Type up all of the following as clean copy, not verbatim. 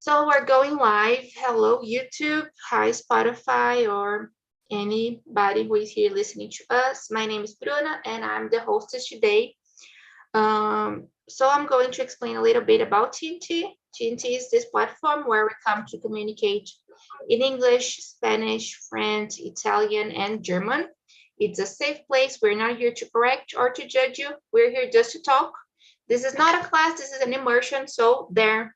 So we're going live. Hello, YouTube. Hi, Spotify, or anybody who is here listening to us. My name is Bruna, and I'm the hostess today. So I'm going to explain a little bit about TNT. TNT is this platform where we come to communicate in English, Spanish, French, Italian, and German. It's a safe place. We're not here to correct or to judge you. We're here just to talk. This is not a class. This is an immersion. So there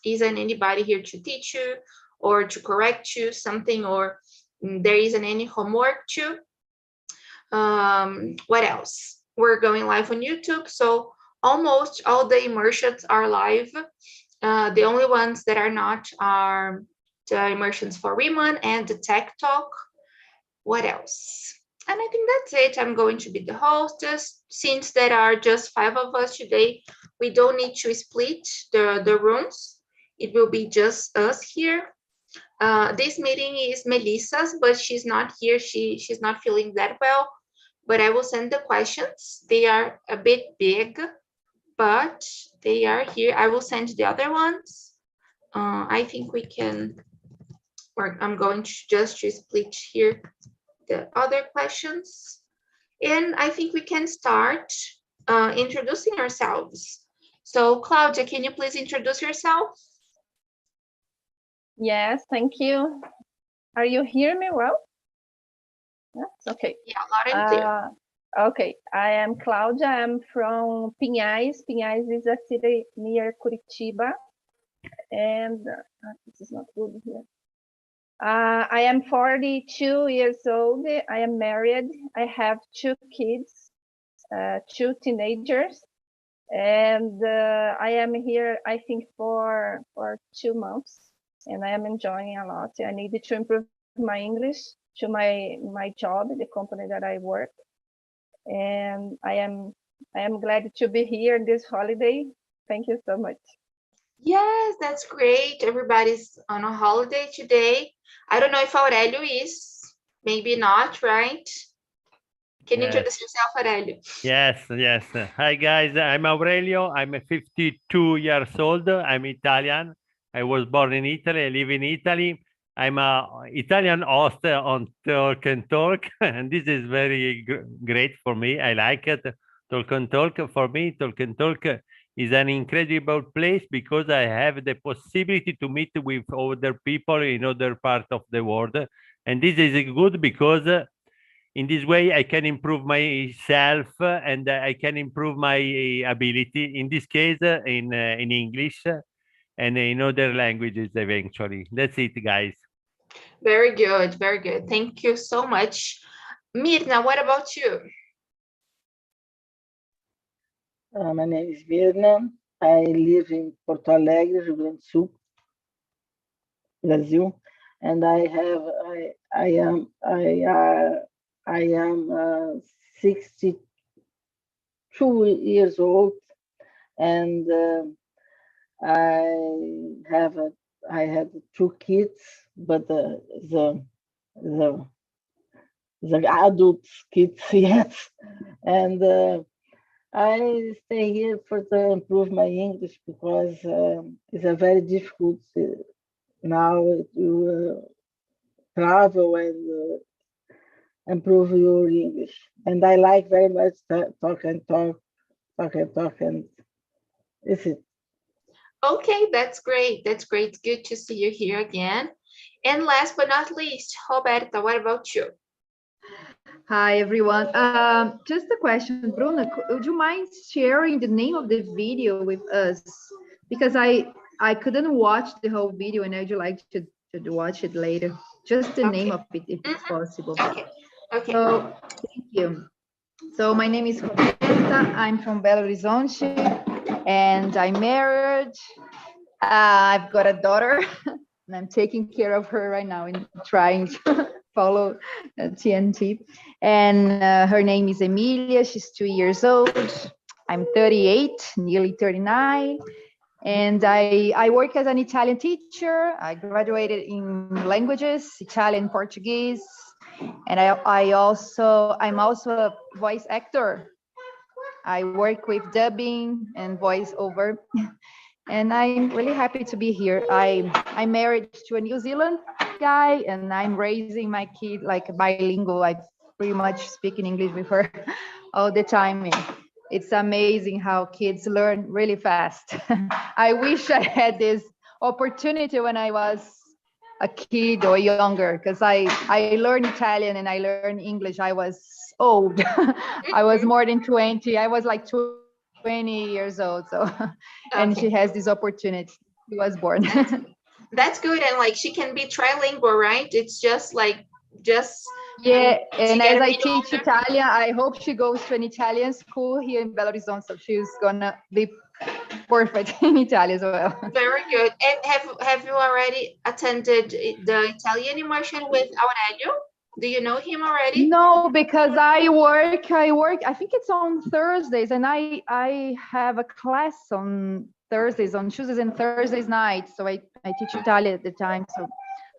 isn't anybody here to teach you or to correct you something, or there isn't any homework to. What else? We're going live on YouTube, so almost all the immersions are live. The only ones that are not are the immersions for Riemann and the Tech Talk. What else? And I think that's it. I'm going to be the hostess. Since there are just 5 of us today, we don't need to split the rooms. It will be just us here. This meeting is Melissa's, but she's not here. She's not feeling that well. But I will send the questions. They are a bit big, but they are here. I will send the other ones. I think we can, or I'm going to just split here the other questions. And I think we can start introducing ourselves. So Claudia, can you please introduce yourself? Yes, thank you. Are you hearing me well? Yes, okay. Yeah, loud and clear. Okay, I am Claudia. I'm from Pinhais. Pinhais is a city near Curitiba. And this is not good here. I am 42 years old. I am married. I have 2 kids, 2 teenagers. And I am here, I think, for 2 months. And I am enjoying a lot. I needed to improve my English to my job, the company that I work. And I am glad to be here this holiday. Thank you so much. Yes, that's great. Everybody's on a holiday today. I don't know if Aurelio is. Maybe not, right? Can you introduce yourself, Aurelio? Yes. Hi, guys. I'm Aurelio. I'm 52 years old. I'm Italian. I was born in Italy. I live in Italy. I'm an Italian host on Talk and Talk, and this is very great for me. I like it. Talk and Talk. For me, Talk and Talk is an incredible place because I have the possibility to meet with other people in other parts of the world. And this is good because in this way, I can improve myself and I can improve my ability, in this case, in English and in other languages eventually. That's it, guys. Very good, very good. Thank you so much. Mirna, what about you? My name is Mirna. I live in Porto Alegre, Rio Grande do Sul, Brazil, and I am 62 years old, and I had 2 kids, but the adult kids, yes, and I stay here to improve my English because it's a very difficult now to travel and improve your English. And I like very much talk, and this is. Okay, that's great. That's great. Good to see you here again. And last but not least, Roberta, what about you? Hi, everyone. Just a question, Bruna, would you mind sharing the name of the video with us? Because I couldn't watch the whole video and I'd like to watch it later. Just the name of it, if it's possible. Okay. So, thank you. So my name is Roberta. I'm from Belo Horizonte and I'm married. I've got a daughter and I'm taking care of her right now and trying to follow TNT. And her name is Emilia. She's 2 years old. I'm 38, nearly 39. And I work as an Italian teacher. I graduated in languages, Italian, Portuguese. And I'm also a voice actor. I work with dubbing and voiceover. And I'm really happy to be here. I'm married to a New Zealand guy, and I'm raising my kid like bilingual. I pretty much speak in English with her all the time. And it's amazing how kids learn really fast. I wish I had this opportunity when I was a kid or younger, because I learned Italian and I learned English. I was old. I was more than 20. I was like 20 years old. So, and Okay. she has this opportunity. She was born. That's good. And like she can be trilingual, right? It's just like Yeah, and get as a I bit teach older. Italian, I hope she goes to an Italian school here in Belo Horizonte. So she's gonna be perfect in Italian as well. Very good. And have you already attended the Italian immersion with Aurelio? Do you know him already? No, because I work, I think it's on Thursdays, and I have a class on Thursdays, on Tuesdays and Thursdays nights. So I teach Italian at the time. So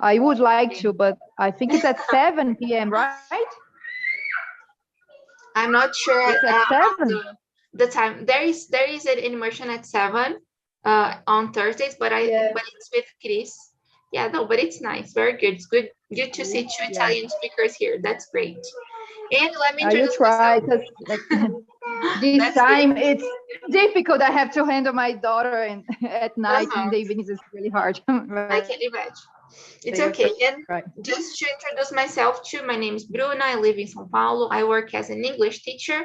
I would like to, but I think it's at 7 p.m., right? I'm not sure It's at 7. the time. There is an immersion at 7 on Thursdays, but Yeah. but it's with Chris. Yeah, no, but it's nice. Very good. It's good to see two Yeah. Italian speakers here. That's great. And let me I will introduce try, myself. because this That's good. time it's difficult. I have to handle my daughter, and at night in the evenings it's really hard. I can imagine. It's They are okay. so And right. just to introduce myself too, my name is Bruna. I live in São Paulo. I work as an English teacher,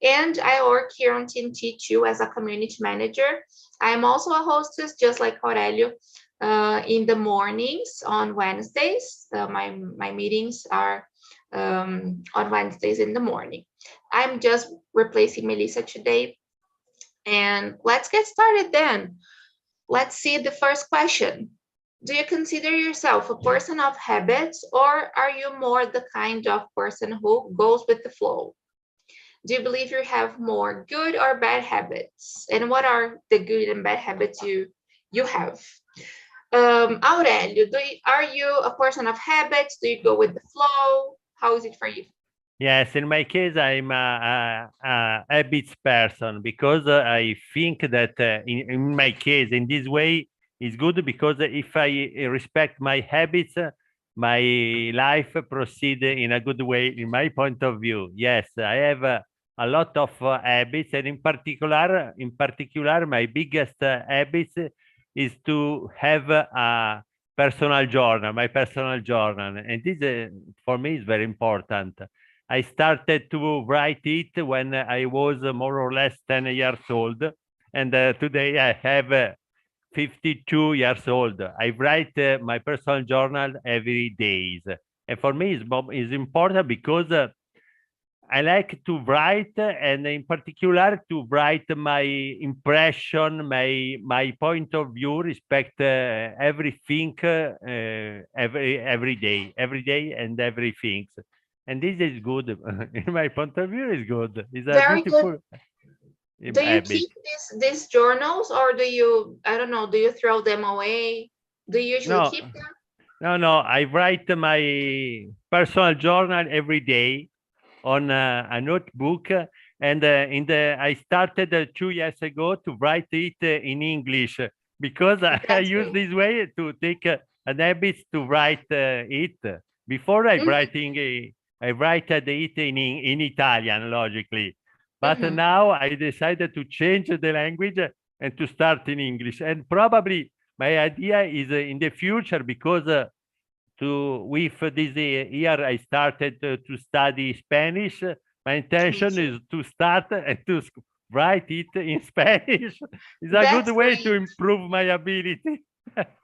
and I work here on TNT too as a community manager. I'm also a hostess, just like Aurelio, in the mornings on Wednesdays. My meetings are on Wednesdays in the morning. I'm just replacing Melissa today. And let's get started then. Let's see the first question. Do you consider yourself a person of habits, or are you more the kind of person who goes with the flow? Do you believe you have more good or bad habits? And what are the good and bad habits you have? Aurelio, are you a person of habits? Do you go with the flow? How is it for you? Yes, in my case, I'm a habits person, because I think that in my case, in this way, is good, because if I respect my habits, my life proceed in a good way, in my point of view. Yes, I have a lot of habits, and in particular, my biggest habits is to have a personal journal, my personal journal, and this for me is very important. I started to write it when I was more or less 10 years old, and today I have 52 years old. I write my personal journal every day, and for me it's important, because I like to write, and in particular to write my impression, my point of view, respect everything, every day and everything. And this is good. In my point of view, is good. It's a Very beautiful good. Do you habit. keep these journals, or do you, I don't know, do you throw them away? Do you usually No, keep them? no. I write my personal journal every day on a notebook, and I started 2 years ago to write it in English, because I That's use great. this way to take an habit to write it. Before I Mhm. I write it in Italian, logically, but Mhm. now I decided to change the language and to start in English. And probably my idea is in the future, because with this year I started to study Spanish. My intention is to start and to write it in Spanish. It's a good That's way to great. improve my ability.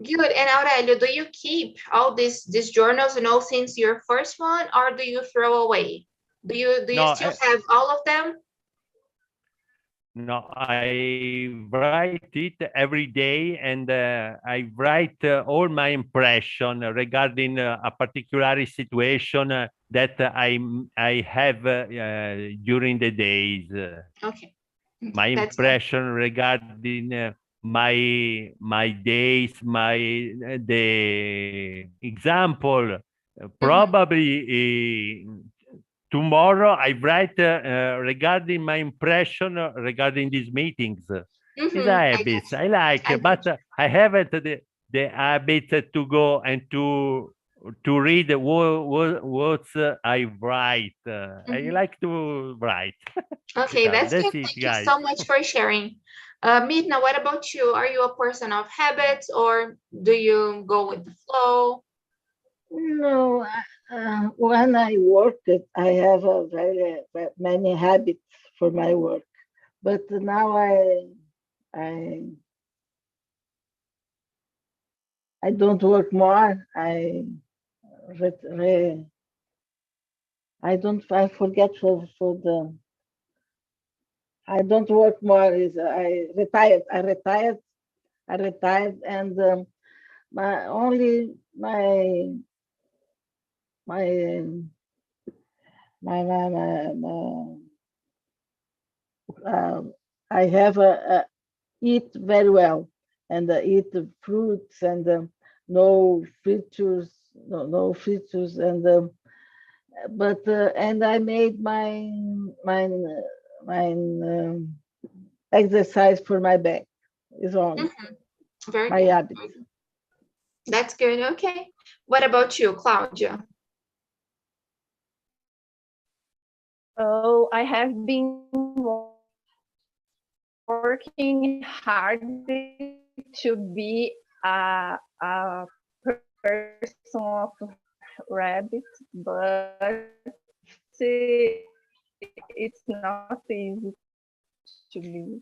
Good. And Aurelio, do you keep all these journals, since your first one, or do you throw away? Do you No, still have all of them? no, I write it every day, and I write all my impression regarding a particular situation that I have during the days. Okay. My That's good. impression regarding my days, the example. Probably tomorrow I write regarding my impression regarding these meetings. It's Mhm, a I habit. got I like, I but got I haven't the habit to go and to read what I write. I Mhm. like to write. Okay, Italian. that's That's good. it, Thank you guys. so much for sharing. Midna, what about you? Are you a person of habits or do you go with the flow? No, when I work, I have a very many habits for my work. But now I I don't work more. Re, re, I forget for the I don't work more. Is I retired. I retired, and my only my my I have eat very well and eat the fruits and no fritters, no fritters, and but and I made my exercise for my back. Is only Mhm. Very my good. habit. Very good. That's good. Okay. What about you, Claudia? So I have been working hard to be a person of rabbit, but it's not easy to be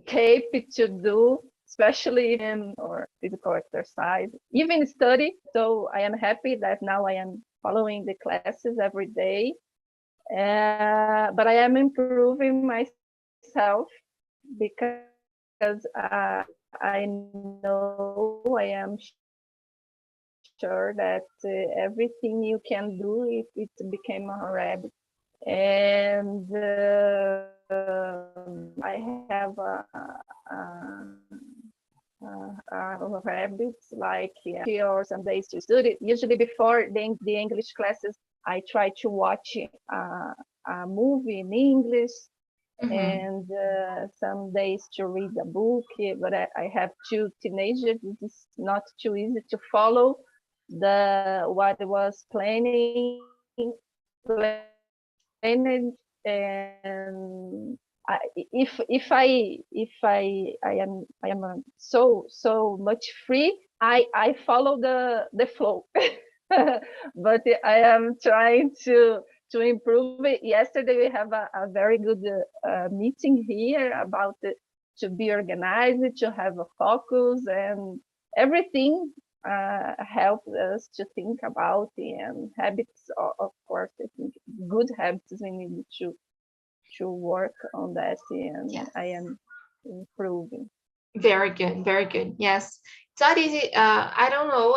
capable to do, especially in or physical exercise, even study. So I am happy that now I am following the classes every day. But I am improving myself because I know I am sure that everything you can do if it became a habit. And I have habits like or some days to study. Usually before the English classes, I try to watch a movie in English Mhm. and some days to read a book. But I have two teenagers. It's not too easy to follow the what I was planning and if I am so much free, I follow the flow. But I am trying to improve it. Yesterday we have a very good meeting here about to be organized, to have a focus, and everything helps us to think about and habits. Of course, I think good habits we need to work on that, and Yes. I am improving. Very good. Very good. Yes. It's not easy. I don't know.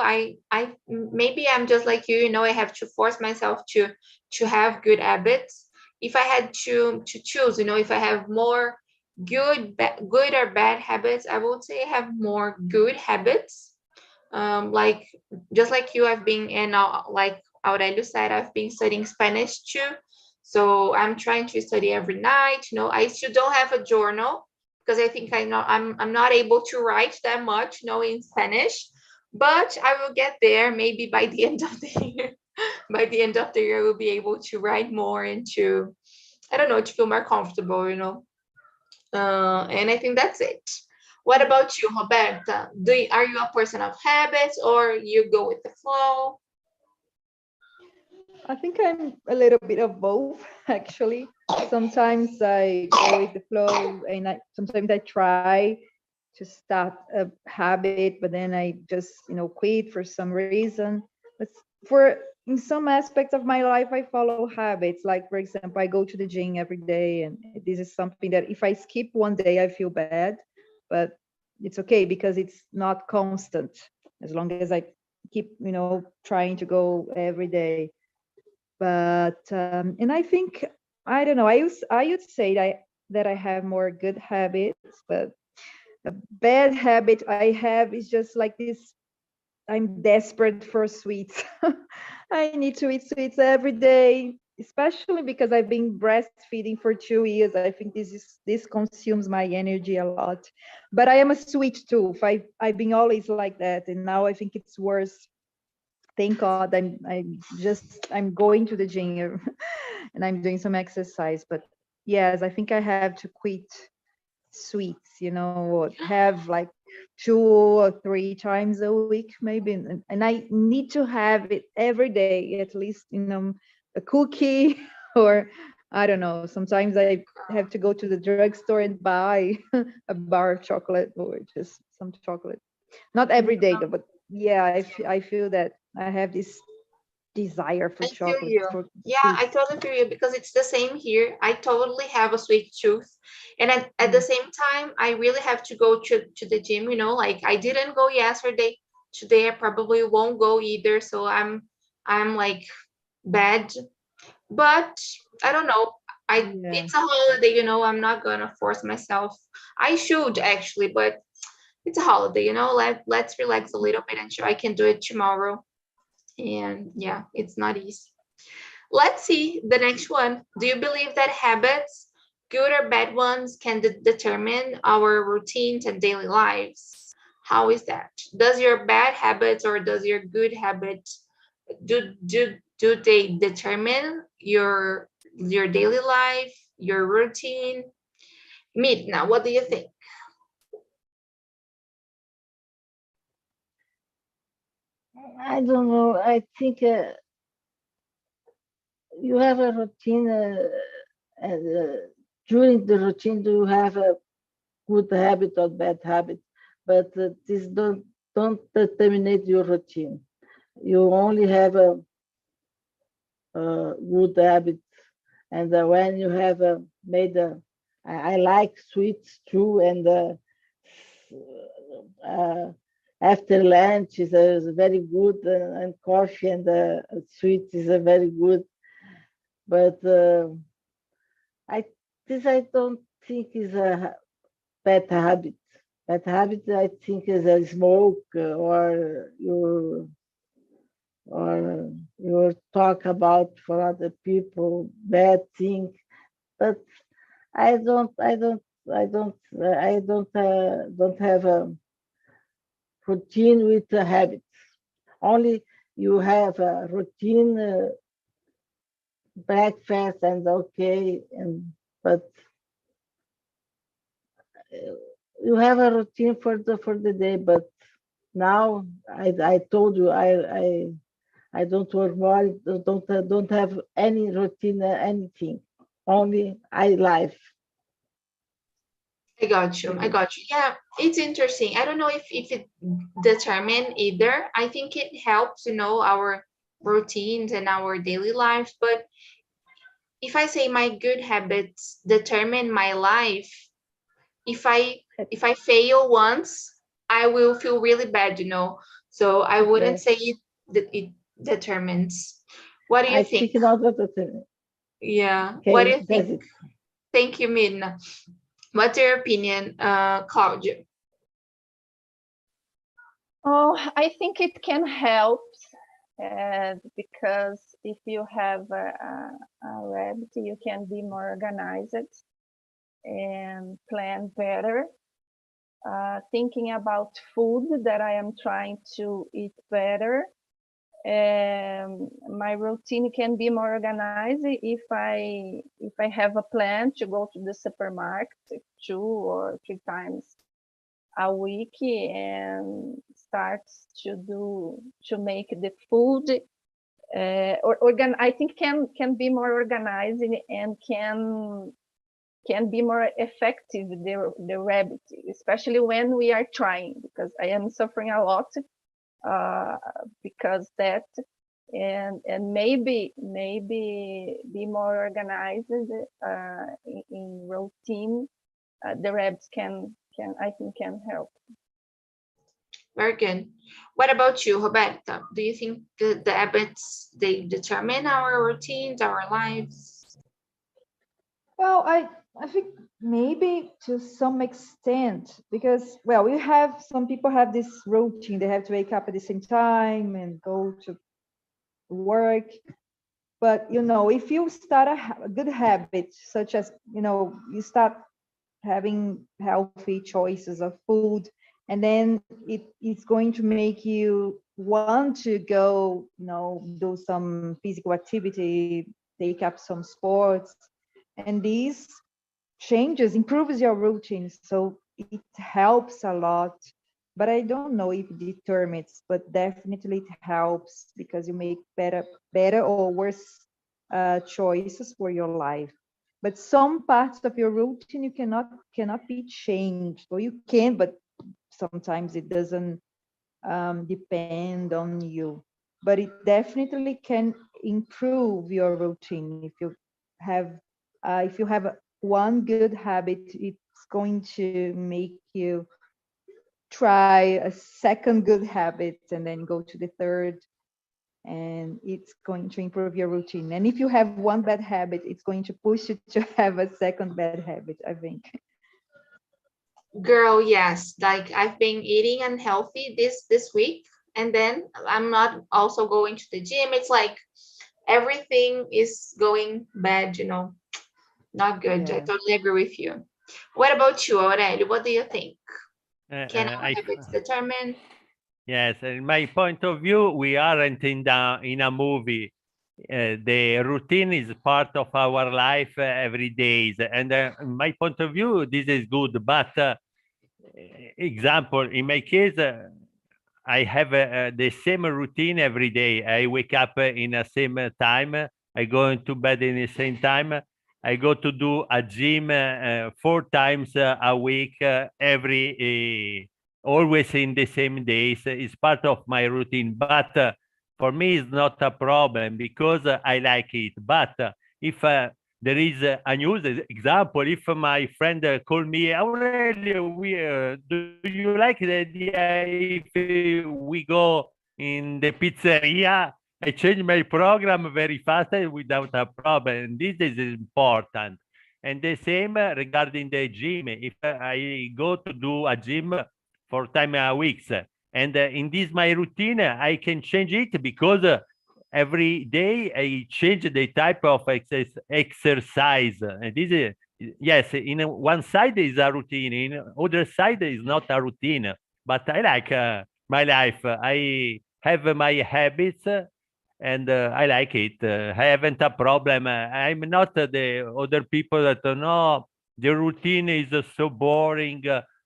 Maybe I'm just like you, I have to force myself to have good habits. If I had to choose, if I have more good or bad habits, I would say I have more good habits. Like just like you, I've been and like Aurelio said, I've been studying Spanish too. So I'm trying to study every night. I still don't have a journal because I think I'm not able to write that much, in Spanish. But I will get there maybe by the end of the year. By the end of the year, I will be able to write more and I don't know, to feel more comfortable. And I think that's it. What about you, Roberta? Are you a person of habits or you go with the flow? I think I'm a little bit of both, actually. Sometimes I go with the flow, and sometimes I try to start a habit, but then I just, quit for some reason. But for in some aspects of my life, I follow habits. Like, for example, I go to the gym every day, and this is something that if I skip one day, I feel bad, but it's okay because it's not constant. As long as I keep, trying to go every day. But and I think I don't know. I would say that I have more good habits, but a bad habit I have is just like this. I'm desperate for sweets. I need to eat sweets every day. especially because I've been breastfeeding for 2 years. I think this consumes my energy a lot. But I am a sweet tooth. I've been always like that, and now I think it's worse. Thank God I'm going to the gym and I'm doing some exercise. But yes, I think I have to quit sweets, or have like 2 or 3 times a week maybe, and I need to have it every day, at least, a cookie or I don't know, sometimes I have to go to the drugstore and buy a bar of chocolate or just some chocolate, not every day though, but yeah, I feel that I have this desire for I feel chocolate, you. for Yeah, I sweets. totally feel you because it's the same here. I totally have a sweet tooth. And at the same time, I really have to go to the gym, like I didn't go yesterday. Today I probably won't go either. So I'm like bad. But I don't know. Yeah. It's a holiday, I'm not gonna force myself. I should actually, but it's a holiday, let's relax a little bit and sure I can do it tomorrow. And yeah, it's not easy. Let's see the next one. Do you believe that habits, good or bad ones, can determine our routines and daily lives? How is that? Does your bad habits or does your good habits do they determine your daily life, your routine? Midna, what do you think? I don't know. I think you have a routine, and during the routine, you have a good habit or bad habit, but this don't determine your routine. You only have a good habit, and when you have made a, I like sweets too, and after lunch is very good, and coffee and sweets is very good, but I I don't think is a bad habit. Bad habit, I think, is a smoke, or you talk about for other people bad thing. But I don't I don't don't have a routine with habits. Only you have a routine, breakfast and okay, and but you have a routine for the day. But now I told you I don't work more. Don't have any routine, anything. Only I life. I got you. I got you. Yeah, it's interesting. I don't know if it determine either. I think it helps, our routines and our daily lives. But if I say my good habits determine my life, if I fail once, I will feel really bad. So I wouldn't say Yes, it determines. What do you I think? think not that. Yeah. What do Okay, you that's think? it. Thank you, Midna. What's your opinion, Claudia? Oh, I think it can help, because if you have a rabbit, you can be more organized and plan better. Thinking about food that I am trying to eat better. My routine can be more organized if I have a plan to go to the supermarket 2 or 3 times a week and start to make the food, I think can be more organized and can be more effective, the rabbit, especially when we are trying, because I am suffering a lot because that, and maybe be more organized in routine. The rabbits can I think can help. Very good. What about you, Roberta? Do you think the habits they determine our routines, our lives? Well, I think maybe to some extent, because well, we have some people have this routine. They have to wake up at the same time and go to work. But if you start a good habit, such as you start having healthy choices of food, and then it's going to make you want to go do some physical activity, take up some sports, and these changes improves your routine, so it helps a lot. But I don't know if it determines, but definitely it helps because you make better or worse choices for your life. But some parts of your routine you cannot be changed, or you can, but sometimes it doesn't depend on you. But it definitely can improve your routine if you have one good habit. It's going to make you try a second good habit, and then go to the third, and it's going to improve your routine. And if you have one bad habit, it's going to push you to have a second bad habit, I think. Girl, yes. Like I've been eating unhealthy this week, and then I'm not also going to the gym. It's like everything is going bad, not good. I Yeah. totally agree with you. What about you, Aurelio? What do you think? Can our I habits determine? Yes, in my point of view, we aren't in a movie. The routine is part of our life every day. And in my point of view, this is good. But example, in my case, I have the same routine every day. I wake up in the same time. I go into bed in the same time. I go to do a gym 4 times a week, always in the same days. It's part of my routine. But for me, it's not a problem because I like it. But if there is a news example, if my friend call me, Aurelio, do you like the idea if we go in the pizzeria? I change my program very fast without a problem. This is important. And the same regarding the gym. If I go to do a gym 4 times a week, and in this my routine, I can change it because every day I change the type of exercise. And this is, yes, in one side is a routine, in other side is not a routine. But I like my life. I have my habits, and I like it. I haven't a problem. I'm not the other people that no, the routine is so boring.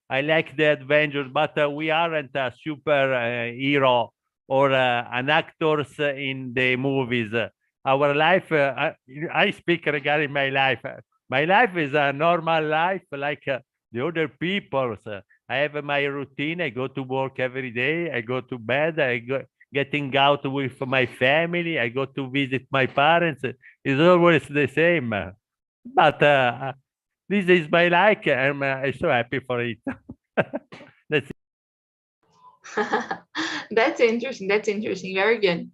I like the adventure, but we aren't a super hero or an actors in the movies. Our life, I speak regarding my life. My life is a normal life like the other people's. I have my routine. I go to work every day. I go to bed. I go getting out with my family. I go to visit my parents. It's always the same. But this is my life. I'm so happy for it. That's That's interesting. That's interesting. Very good.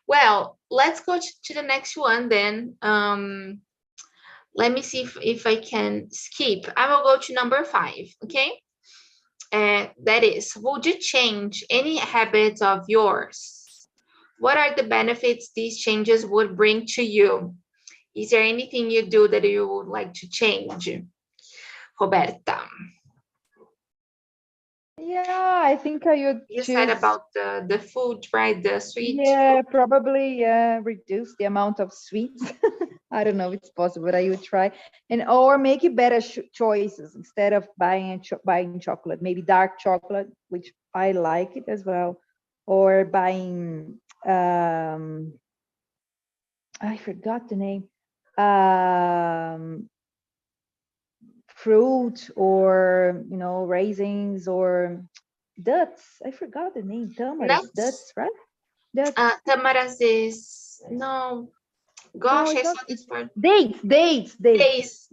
Well, let's go to the next one then. Let me see if I can skip. I will go to number 5, okay? That is, would you change any habits of yours? What are the benefits these changes would bring to you? Is there anything you do that you would like to change? Roberta. Yeah, I think I would You said choose. about the food, right? The sweet. Yeah, probably reduce the amount of sweets. I don't know if it's possible, but I would try, or make it better choices instead of buying chocolate. Maybe dark chocolate, which I like it as well, or buying I forgot the name, fruit, or raisins, or nuts. I forgot the name. Tamaras, Nuts? right? Nuts. Tamaras is no. Gosh, No, I it's saw not. this part. Dates. Yeah, dates.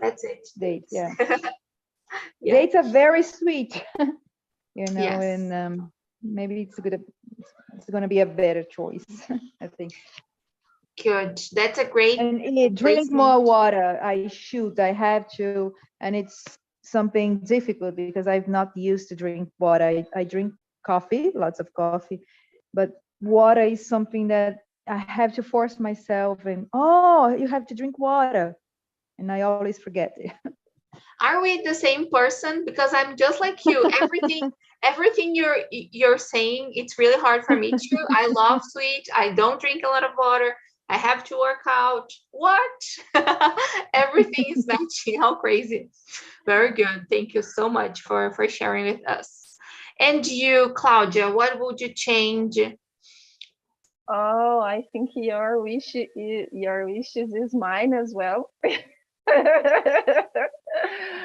That's it. Dates. Yeah. Yeah. Dates are very sweet, Yes. and maybe it's going to be a better choice, I think. Good. That's a great. And drink more water. I have to, and it's something difficult because I've not used to drink water. I drink coffee, lots of coffee, but water is something that I have to force myself and, oh, you have to drink water. And I always forget it. Are we the same person? Because I'm just like you. Everything you're saying, it's really hard for me too. I love sweet. I don't drink a lot of water. I have to work out. What? Everything is matching. How crazy. Very good. Thank you so much for sharing with us. And you, Claudia, what would you change? Oh, I think your wishes is mine as well.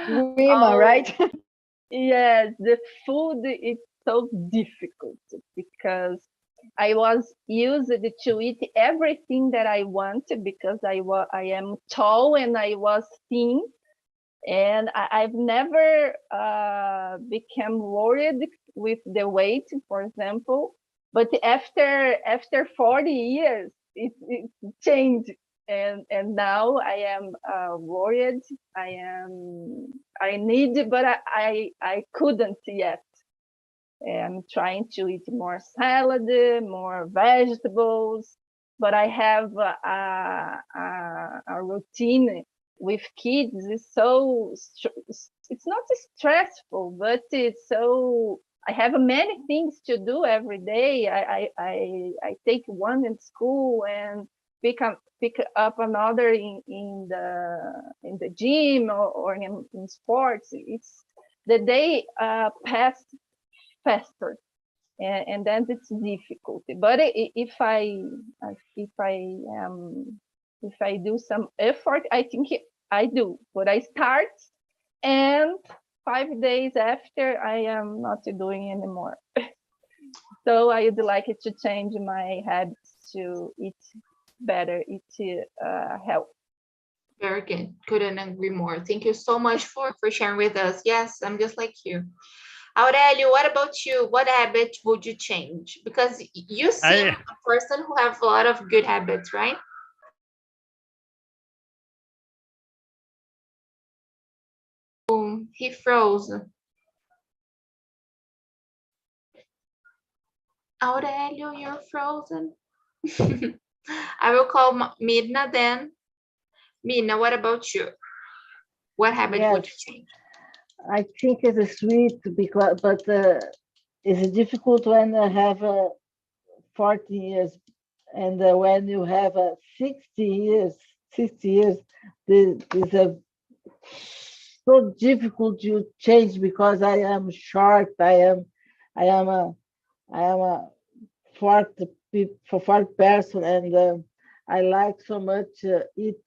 Rima, right? Yes, the food is so difficult because I was used to eat everything that I want because I am tall and I was thin, and I've never become worried with the weight, for example. But after 40 years, it changed, and now I am worried. I need, but I couldn't yet. I'm trying to eat more salad, more vegetables, but I have a routine with kids. It's it's not stressful, but it's so. I have many things to do every day. I take one in school and pick up another in the gym or in sports. It's the day passed faster, and then it's difficult. But if I do some effort, I think I do. But I start, and 5 days after, I am not doing anymore. So I would like it to change my habits to eat better, eat health. Very good. Couldn't agree more. Thank you so much for sharing with us. Yes, I'm just like you. Aurelio, what about you? What habit would you change? Because you seem a person who have a lot of good habits, right? He froze. Aurelio, you're frozen. I will call Midna then. Midna, what about you? What habit would you change? I think it's sweet because, but it's difficult when I have 40 years, and when you have 60 years, it's so difficult to change because I am short. I am a short person, and I like so much eat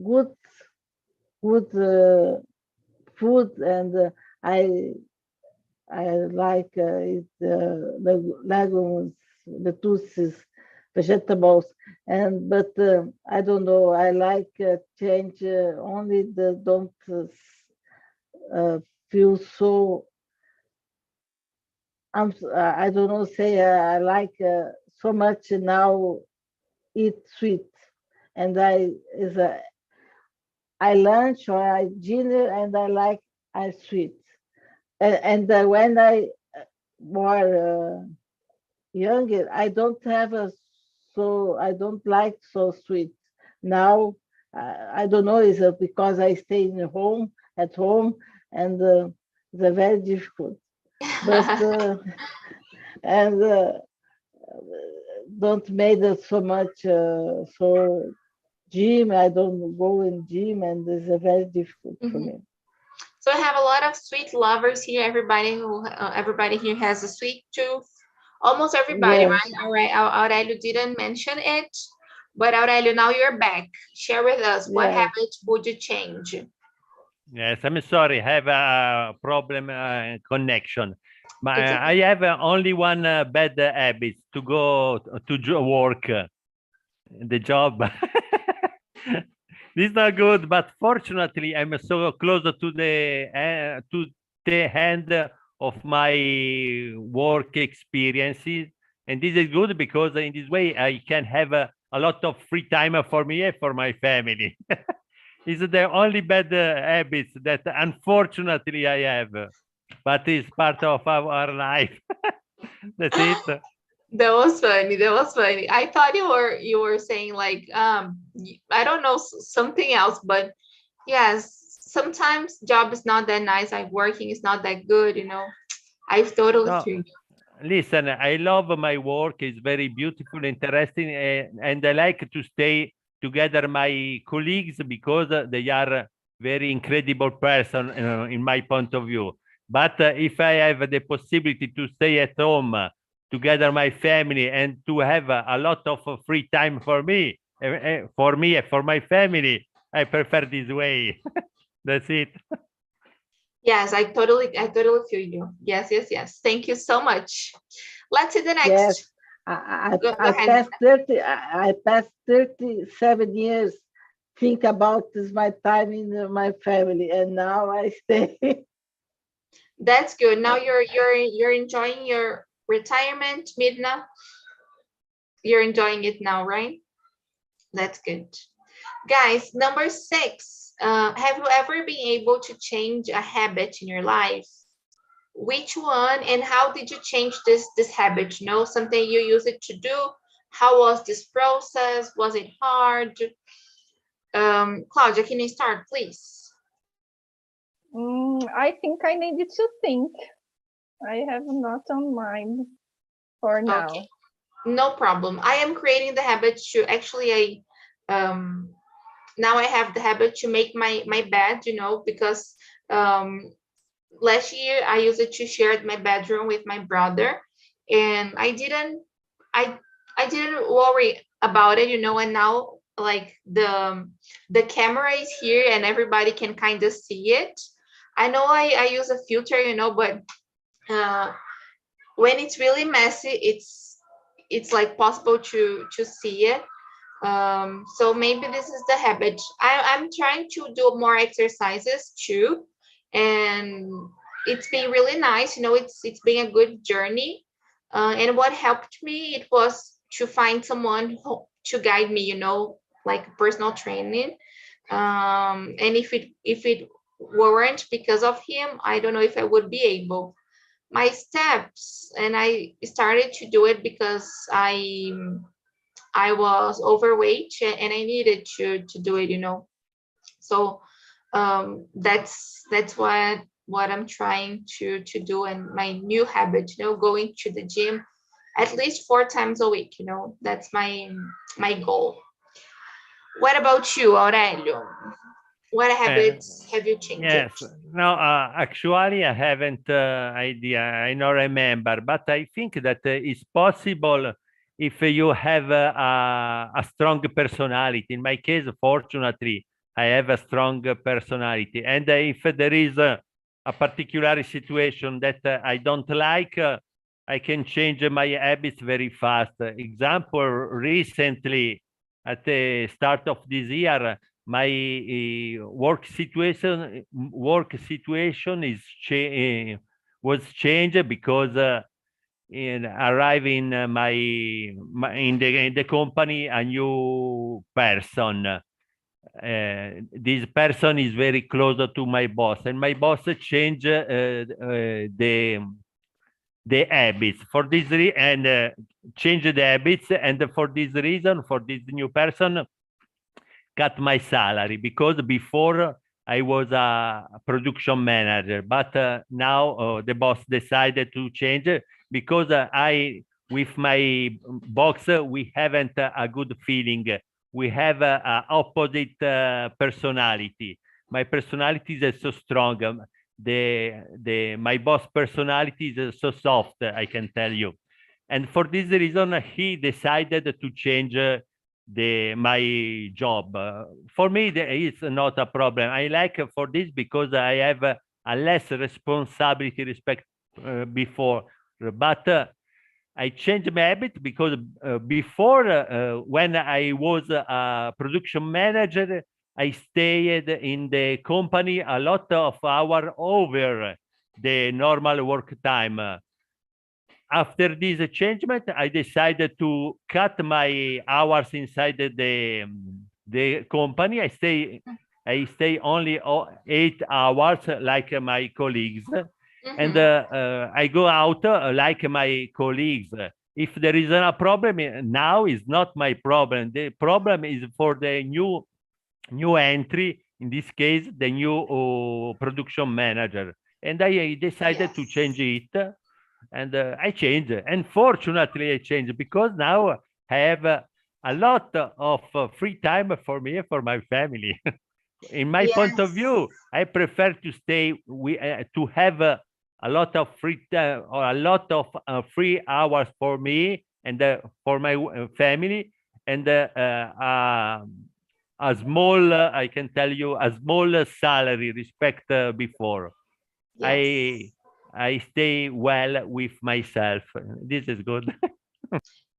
good food, and I like eat the legumes, lettuces, vegetables, but I don't know. I like change only the don't feel so. I don't know. Say I like so much now. Eat sweet, and I lunch or I dinner, and I sweet. And when I more younger, I don't have I don't like so sweet. Now I don't know, is it because I stay at home, and it's very difficult. But and don't make it so much so gym. I don't go in gym, and it's very difficult for me. So I have a lot of sweet lovers here. Everybody here has a sweet tooth. Almost everybody, Yes. right? All right. Aurelio didn't mention it, but Aurelio, now you're back. Share with us what Yes. habit would you change? Yes, I'm sorry. I have a problem connection. It's okay. I have only one bad habit to go to work, the job. This is not good, but fortunately, I'm so close to the end of my work experiences, and this is good because in this way I can have a lot of free time for me and for my family. It's the only bad habits that unfortunately I have, but it's part of our life. That's it. That was funny. That was funny. I thought you were saying like I don't know something else, but yes, sometimes job is not that nice. Like working is not that good, you know. I totally No, feel you. listen, I love my work. It's very beautiful, interesting, and I like to stay together my colleagues because they are very incredible person in my point of view. But if I have the possibility to stay at home together my family and to have a lot of free time for me and for my family, I prefer this way. That's it. Yes, I totally feel you. Yes, yes, yes. Thank you so much. Let's see the next. Yes, Go I ahead. passed 30. I passed 37 years think about this my time in my family, and now I stay. That's good. Now you're enjoying your retirement, Midna. You're enjoying it now, right? That's good. Guys, number 6. Have you ever been able to change a habit in your life? Which one and how did you change this habit? You know, something you use it to do. How was this process? Was it hard? Claudia, can you start, please? I think I needed to think. I have not on mind for now. Okay, no problem. I am creating the habit to actually now I have the habit to make my bed, you know, because last year I used it to share my bedroom with my brother, and I I didn't worry about it, you know, and now like the camera is here and everybody can kind of see it. I know I use a filter, you know, but uh, when it's really messy, it's like possible to see it. So maybe this is the habit. I'm trying to do more exercises too, and it's been really nice, you know. It's been a good journey, and what helped me, it was to find someone to guide me, you know, like personal training. And if it weren't because of him, I don't know if I would be able. My steps, and I started to do it because I was overweight and I needed to do it, you know. So that's what I'm trying to do, and my new habit, you know, going to the gym at least 4 times a week, you know. That's my goal. What about you, Aurelio? What habits have you changed? Yes, no, actually, I haven't idea. I don't remember, but I think that it's possible if you have a strong personality. In my case, fortunately, I have a strong personality, and if there is a particular situation that I don't like, I can change my habits very fast. Example, recently, at the start of this year, my work situation is was changed because in arriving in the company a new person. This person is very close to my boss, and my boss changed the habits for this and change the habits, and for this reason, for this new person, cut my salary, because before I was a production manager, but now the boss decided to change it because with my boss, we haven't a good feeling. We have a opposite personality. My personality is so strong. My boss personality is so soft, I can tell you. And for this reason, he decided to change my job. For me, it's not a problem. I like for this because I have a less responsibility respect before. But I changed my habit because before, when I was a production manager, I stayed in the company a lot of hours over the normal work time. After this changement, I decided to cut my hours inside the company. I stay only 8 hours like my colleagues, and I go out like my colleagues. if there is a problem now, is not my problem. The problem is for the new entry, in this case, the new production manager. And I decided to change it, and I changed. And fortunately, I changed because now I have a lot of free time for me and for my family. In my point of view, I prefer to stay to have a lot of free time or a lot of free hours for me and for my family, and a small, I can tell you, a small salary respect before. Yes. I stay well with myself. This is good.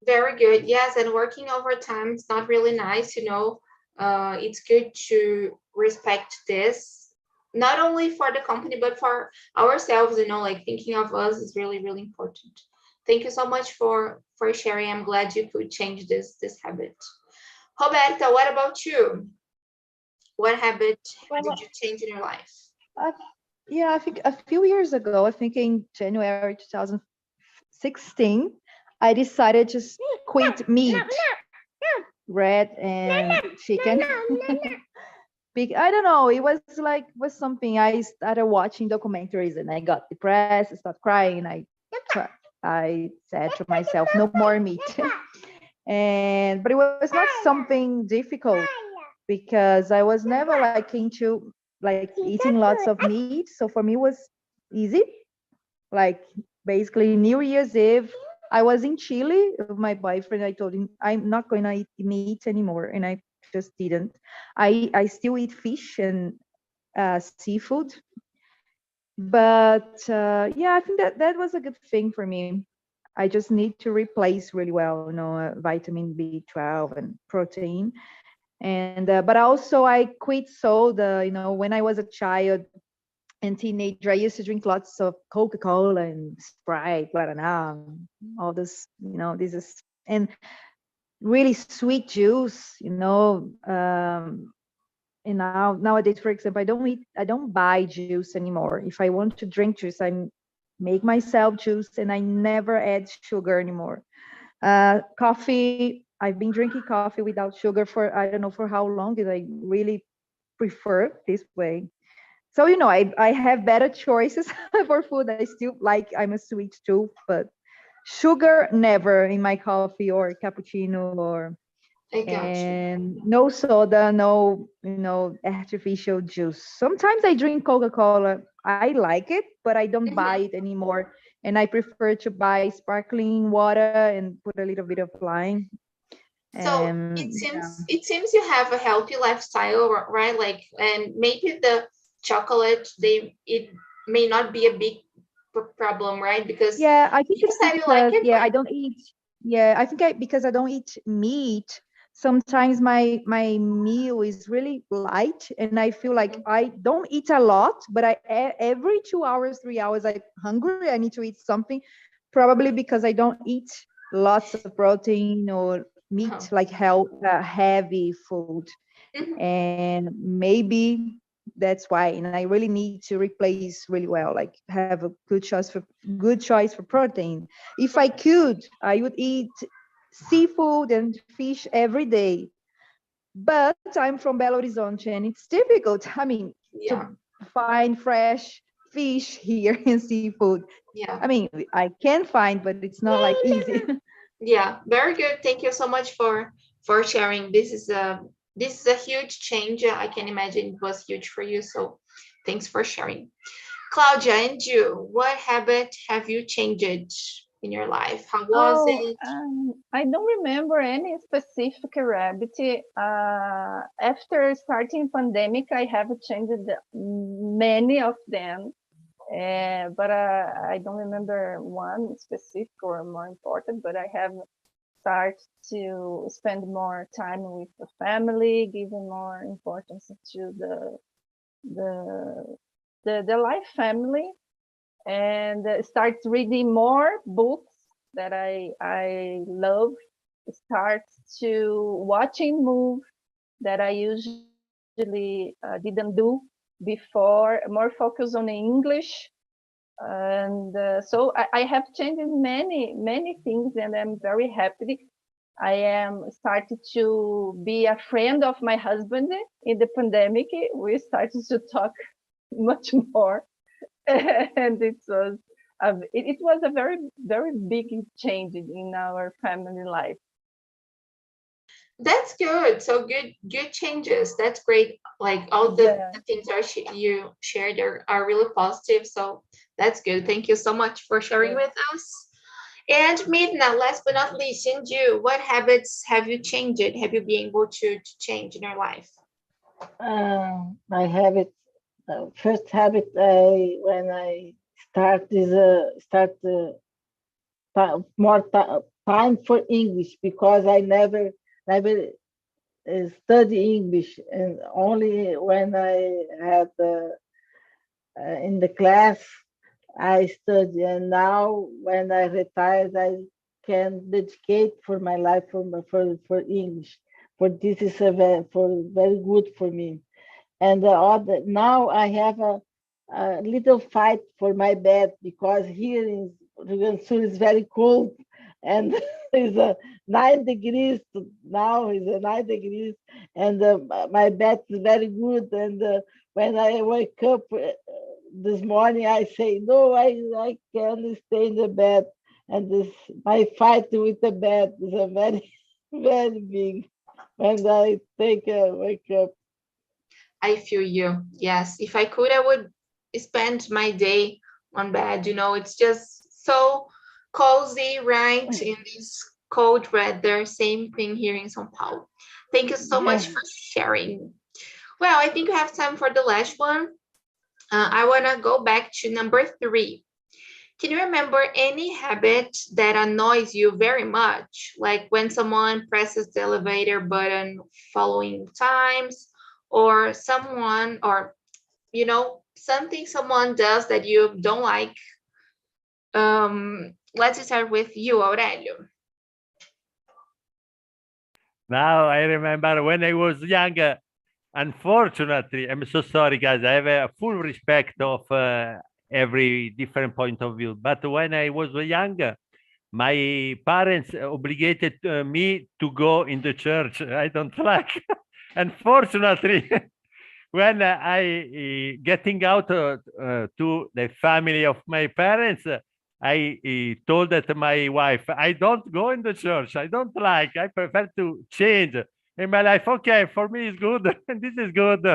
Very good. Yes, and working overtime is not really nice, it's good to respect this, not only for the company, but for ourselves, like thinking of us is really, really important. Thank you so much for sharing. I'm glad you could change this habit. Roberta, what about you? What habit did you change in your life? Yeah, I think a few years ago, I think in January 2016, I decided to quit meat, red and chicken. I don't know, it was something. I started watching documentaries and I got depressed, I started crying. I said to myself, no more meat. But it was not something difficult because I was never into eating lots of meat. So for me it was easy. Basically New Year's Eve, I was in Chile with my boyfriend. I told him I'm not going to eat meat anymore, and I just didn't. I still eat fish and seafood, but yeah, I think that was a good thing for me. I just need to replace really well, vitamin B12 and protein. And but also I quit soda. When I was a child and teenager, I used to drink lots of Coca-Cola and Sprite, all this, this is, and really sweet juice, and nowadays, for example, I don't buy juice anymore. If I want to drink juice, I make myself juice, and I never add sugar anymore. Coffee, I've been drinking coffee without sugar for I don't know for how long, because I really prefer this way. So I have better choices for food. I still I'm a sweet tooth, but sugar never in my coffee or cappuccino, I got you. and no soda, no artificial juice. Sometimes I drink Coca-Cola. I like it, but I don't buy it anymore. And I prefer to buy sparkling water and put a little bit of lime. So it seems you have a healthy lifestyle, right? And maybe the chocolate, it may not be a big problem, right? Because yeah, I think you it's said you like it. I don't eat. Yeah, I think because I don't eat meat. Sometimes my meal is really light, and I feel like I don't eat a lot, but every 2 hours, 3 hours, I'm hungry. I need to eat something, probably because I don't eat lots of protein or meat, heavy food. And maybe that's why. And I really need to replace really well, have a good choice for protein. If I could, I would eat seafood and fish every day, but I'm from Belo Horizonte and it's difficult, to find fresh fish here and seafood. I can find, but it's not easy. Yeah, very good. Thank you so much for sharing. This is a huge change. I can imagine it was huge for you, so thanks for sharing. Claudia, and you, what habit have you changed in your life? How was it? I don't remember any specific habit. After starting pandemic, I have changed many of them, but I don't remember one specific or more important. But I have started to spend more time with the family, giving more importance to the life family, and start reading more books that I love. Start to watching movies that I usually didn't do before. More focus on English, And so I have changed many things, and I'm very happy. I am started to be a friend of my husband in the pandemic. We started to talk much more, and it was a very big change in our family life. That's good. So good changes. That's great. Like all the things you shared are really positive. So that's good. Thank you so much for sharing with us. And Midna, last but not least, in you, what habits have you changed? Have you been able to change in your life? My habit, first habit, when I start is more time for English, because I never study English, and only when I had in the class I study. And now when I retired, I can dedicate for my life for English. For this is very good for me. And now I have a little fight for my bed, because here in Rio Grande do Sul is very cold, and it's 9 degrees now. It's 9 degrees, and my bed is very good. And when I wake up this morning, I say no, I can't stay in the bed, and my fight with the bed is a very very big. When I wake up. I feel you. Yes. If I could, I would spend my day on bed. It's just so cozy, right? In this cold weather. Same thing here in São Paulo. Thank you so much for sharing. Well, I think we have time for the last one. I want to go back to number 3. Can you remember any habit that annoys you very much? Like when someone presses the elevator button following times, or someone, or something someone does that you don't like. Let's start with you, Aurelio. Now I remember when I was younger. Unfortunately, I'm so sorry, guys. I have a full respect of every different point of view. But when I was younger, my parents obligated me to go in the church. I don't like. Unfortunately, when I getting out to the family of my parents, I told that my wife, I don't go in the church. I don't like. I prefer to change in my life. Okay, for me it's good. This is good.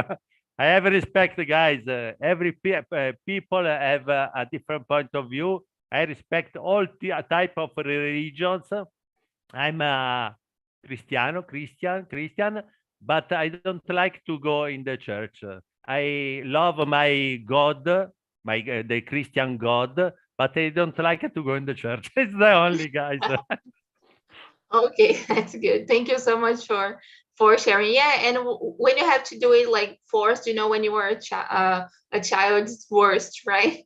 I have respect, guys. Every people have a different point of view. I respect all type of religions. I'm a Christian, but I don't like to go in the church. I love my God, the Christian God, but I don't like to go in the church. It's the only, guys. Okay, that's good. Thank you so much for sharing. Yeah, and when you have to do it like forced, when you were a child, it's worst, right?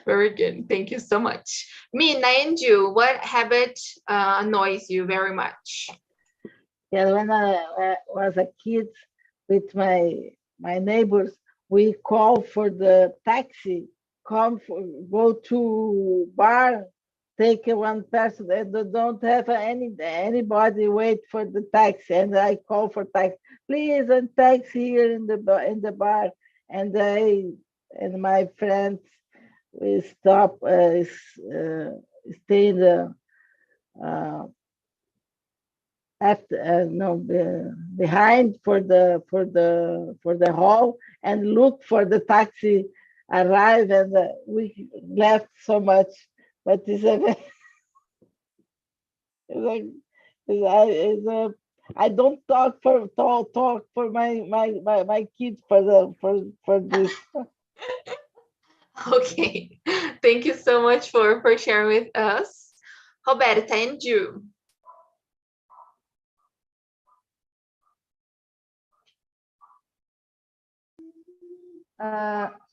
Very good. Thank you so much. Mina and you, what habit annoys you very much? Yeah, when I was a kid with my neighbors, we call for the taxi, go to bar, take one person, and they don't have anybody wait for the taxi, and I call for taxi, please, and taxi here in the bar, and my friends we stop stay in the after no behind for the hall and look for the taxi arrive, and we laughed so much. But it's I don't talk for my kids for this. Okay, thank you so much for sharing with us. Roberta, and you?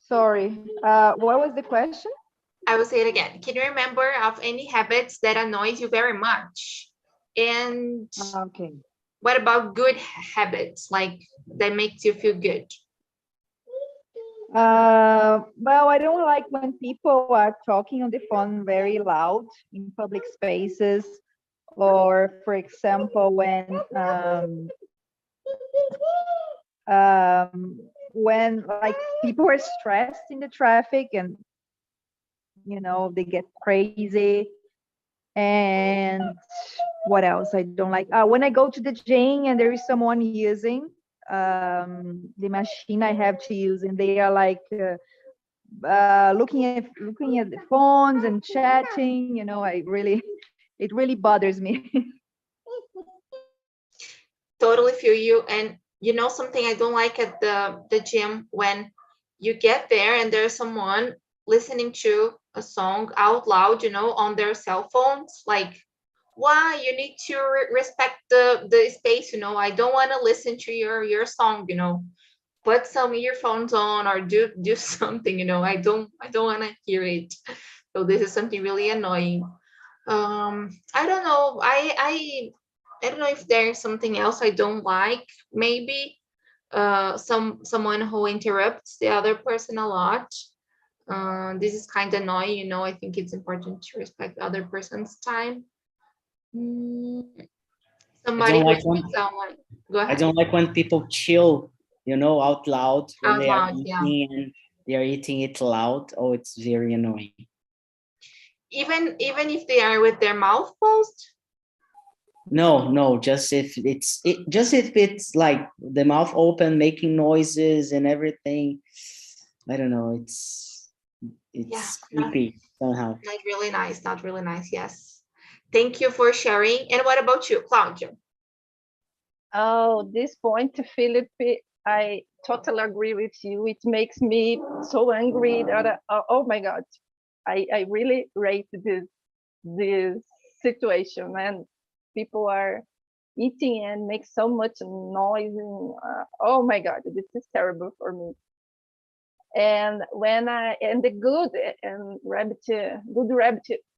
Sorry, what was the question? I will say it again. Can you remember of any habits that annoys you very much? And Okay. what about good habits, like that makes you feel good? Well, I don't like when people are talking on the phone very loud in public spaces, or for example, when like people are stressed in the traffic and they get crazy. And what else I don't like? When I go to the gym and there is someone using the machine I have to use, and they are like looking at the phones and chatting. It really bothers me. Totally feel you. And something I don't like at the gym, when you get there and there's someone listening to a song out loud, on their cell phones. Like, why? You need to respect the space. I don't want to listen to your song. Put some earphones on or do something. I don't want to hear it. So this is something really annoying. I don't know. I don't know if there's something else I don't like. Maybe someone who interrupts the other person a lot. This is kind of annoying. I think it's important to respect the other person's time. Mm, I somebody don't who like when speaks out loud. Go I ahead. don't like when people chill, out loud when Out they are loud, yeah. eating and they are eating it loud. Oh, it's very annoying. Even if they are with their mouth closed. No, just if it's like the mouth open, making noises and everything. I don't know. It's Yeah, creepy somehow. not really nice. Not really nice. Yes. Thank you for sharing. And what about you, Claudia? Oh, this point, Philip, I totally agree with you. It makes me so angry that oh my God, I really rate this situation, and people are eating and make so much noise, and oh my God, this is terrible for me. And the good rabbit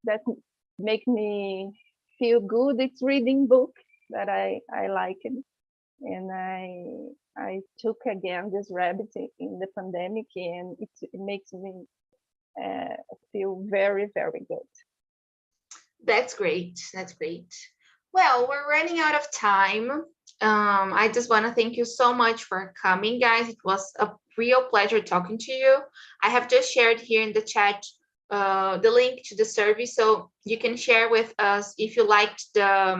that make me feel good, it's reading book that I like it. And I took again this rabbit in the pandemic, and it makes me feel very, very good. That's great. That's great. Well, we're running out of time. I just want to thank you so much for coming, guys. It was a real pleasure talking to you. I have just shared here in the chat the link to the survey, so you can share with us if you liked the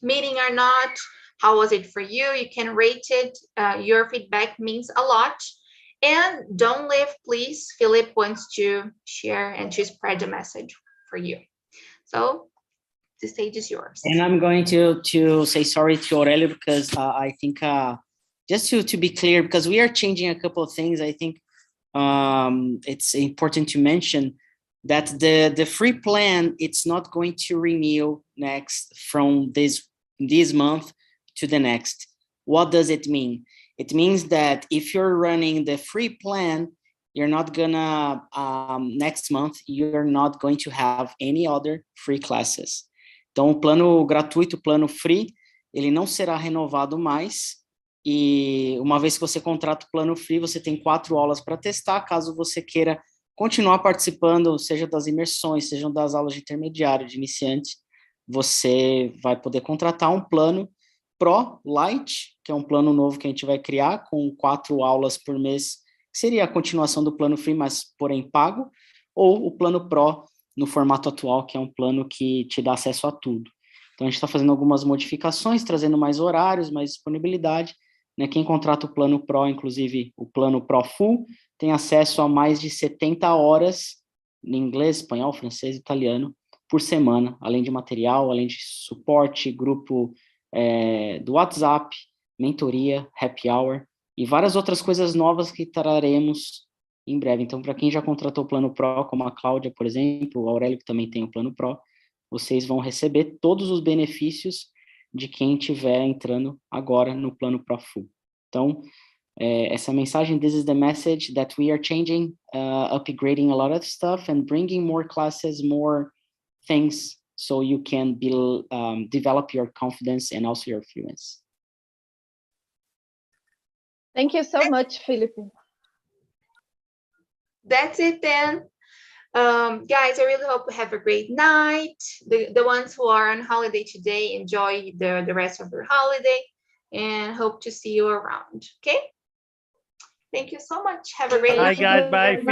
meeting or not. How was it for you? You can rate it. Your feedback means a lot. And don't leave, please. Philip wants to share and to spread the message for you. So the stage is yours. And I'm going to say sorry to Aurelio because I think just to be clear, because we are changing a couple of things. I think it's important to mention that the free plan, it's not going to renew next from this month to the next. What does it mean? It means that if you're running the free plan, you're not gonna, next month, you're not going to have any other free classes. Então, o plano gratuito, o plano free, ele não será renovado mais. E uma vez que você contrata o plano free, você tem 4 aulas para testar, caso você queira continuar participando, seja das imersões, sejam das aulas de intermediário, de iniciante, você vai poder contratar um plano Pro Lite, que é um plano novo que a gente vai criar, com 4 aulas por mês, que seria a continuação do plano free, mas porém pago, ou o plano Pro no formato atual, que é um plano que te dá acesso a tudo. Então, a gente está fazendo algumas modificações, trazendo mais horários, mais disponibilidade, né? Quem contrata o plano Pro, inclusive o plano Pro Full, tem acesso a mais de 70 horas em inglês, espanhol, francês, italiano, por semana, além de material, além de suporte, grupo do WhatsApp, mentoria, happy hour e várias outras coisas novas que traremos em breve. Então, para quem já contratou o plano Pro, como a Cláudia, por exemplo, o Aurélio, que também tem o plano Pro, vocês vão receber todos os benefícios de quem estiver entrando agora no plano Pro Full. Então, essa mensagem, this is the message that we are changing, upgrading a lot of stuff and bringing more classes, more things, so you can develop your confidence and also your fluency. Thank you so much, Felipe. That's it then. Guys, I really hope you have a great night. The ones who are on holiday today, enjoy the rest of your holiday, and hope to see you around. Okay? Thank you so much. Have a great Bye, night. guys. Bye, Philip.